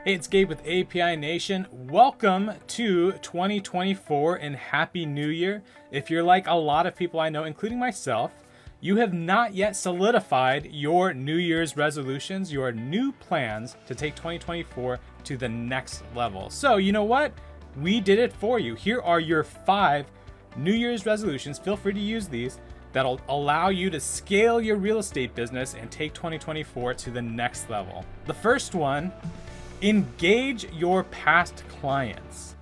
Hey, it's Gabe with API Nation. Welcome to 2024 and Happy New Year. If you're like a lot of people I know, including myself, you have not yet solidified your New Year's resolutions, your new plans to take 2024 to the next level. So you know what? We did it for you. Here are your 5 New Year's resolutions. Feel free to use these. That'll allow you to scale your real estate business and take 2024 to the next level. The first one, engage your past clients.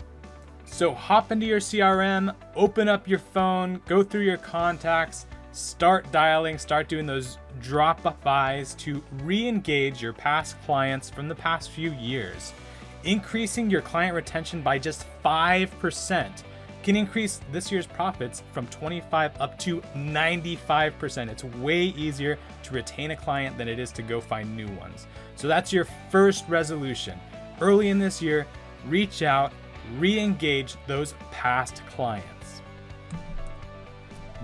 So hop into your CRM, open up your phone, go through your contacts, start dialing, start doing those drop-bys to re-engage your past clients from the past few years. Increasing your client retention by just 5% can increase this year's profits from 25 up to 95%. It's way easier to retain a client than it is to go find new ones. So that's your first resolution. Early in this year, reach out, re-engage those past clients.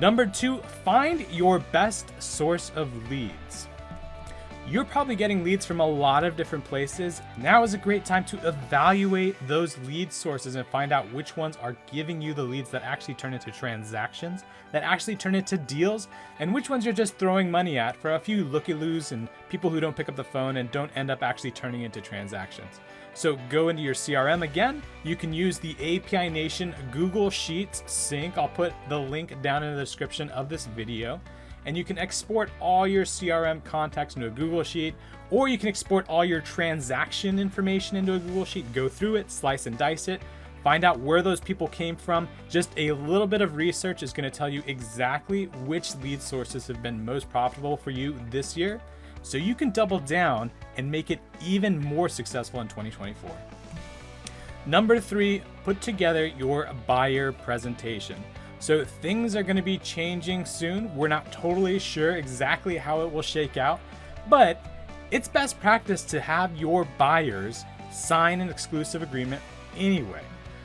Number 2, find your best source of leads. You're probably getting leads from a lot of different places. Now is a great time to evaluate those lead sources and find out which ones are giving you the leads that actually turn into transactions, that actually turn into deals, and which ones you're just throwing money at for a few looky-loos and people who don't pick up the phone and don't end up actually turning into transactions. So go into your CRM again. You can use the API Nation Google Sheets sync. I'll put the link down in the description of this video. And you can export all your CRM contacts into a Google Sheet, or you can export all your transaction information into a Google Sheet, go through it, slice and dice it, find out where those people came from. Just a little bit of research is going to tell you exactly which lead sources have been most profitable for you this year, so you can double down and make it even more successful in 2024. Number 3, put together your buyer presentation. So things are going to be changing soon. We're not totally sure exactly how it will shake out, but it's best practice to have your buyers sign an exclusive agreement anyway.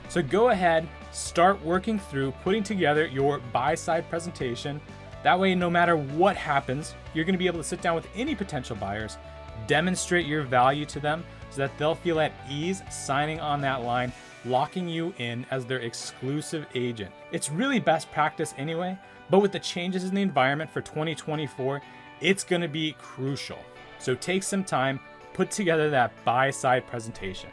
So go ahead, start working through putting together your buy-side presentation. That way, no matter what happens, you're going to be able to sit down with any potential buyers, demonstrate your value to them so that they'll feel at ease signing on that line, locking you in as their exclusive agent. It's really best practice anyway, but with the changes in the environment for 2024, it's going to be crucial. So take some time, put together that buy-side presentation.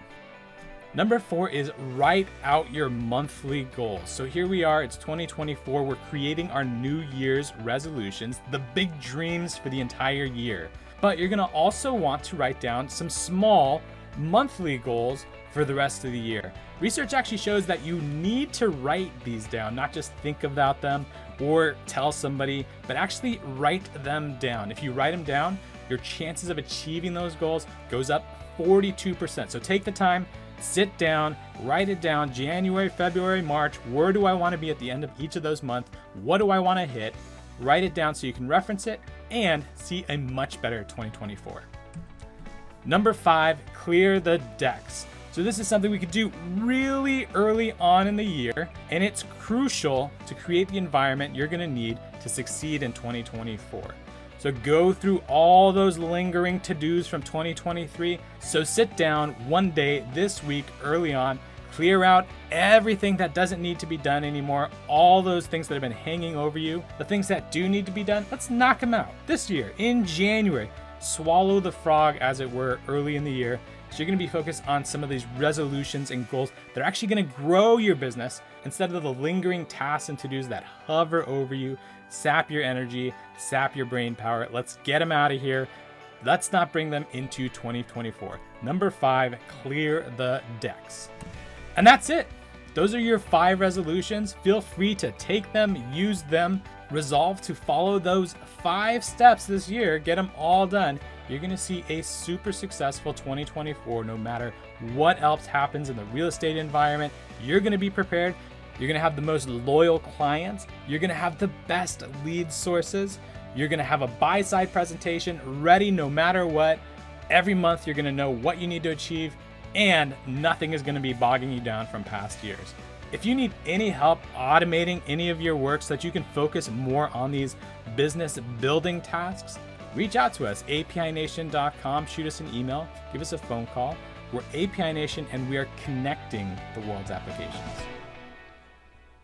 Number 4 is write out your monthly goals. So here we are, it's 2024. We're creating our New Year's resolutions, the big dreams for the entire year. But you're going to also want to write down some small monthly goals for the rest of the year. Research actually shows that you need to write these down, not just think about them or tell somebody, but actually write them down. If you write them down, your chances of achieving those goals goes up 42%. So take the time, sit down, write it down. January, February, March, where do I want to be at the end of each of those months? What do I want to hit? Write it down so you can reference it and see a much better 2024. Number 5, clear the decks. So this is something we could do really early on in the year, and it's crucial to create the environment you're going to need to succeed in 2024. So go through all those lingering to-dos from 2023. So sit down one day this week early on, clear out everything that doesn't need to be done anymore, all those things that have been hanging over you, the things that do need to be done, let's knock them out this year in January. Swallow the frog, as it were, early in the year. So you're going to be focused on some of these resolutions and goals that are actually going to grow your business instead of the lingering tasks and to-dos that hover over you, sap your energy, sap your brain power. Let's get them out of here. Let's not bring them into 2024. Number 5, clear the decks. And that's it. Those are your 5 resolutions. Feel free to take them, use them, resolve to follow those 5 steps this year, get them all done. You're going to see a super successful 2024 no matter what else happens in the real estate environment. You're going to be prepared. You're going to have the most loyal clients. You're going to have the best lead sources. You're going to have a buy-side presentation ready no matter what. Every month you're going to know what you need to achieve, and nothing is going to be bogging you down from past years. If you need any help automating any of your work so that you can focus more on these business building tasks, reach out to us, apination.com, shoot us an email, give us a phone call. We're API Nation, and we are connecting the world's applications.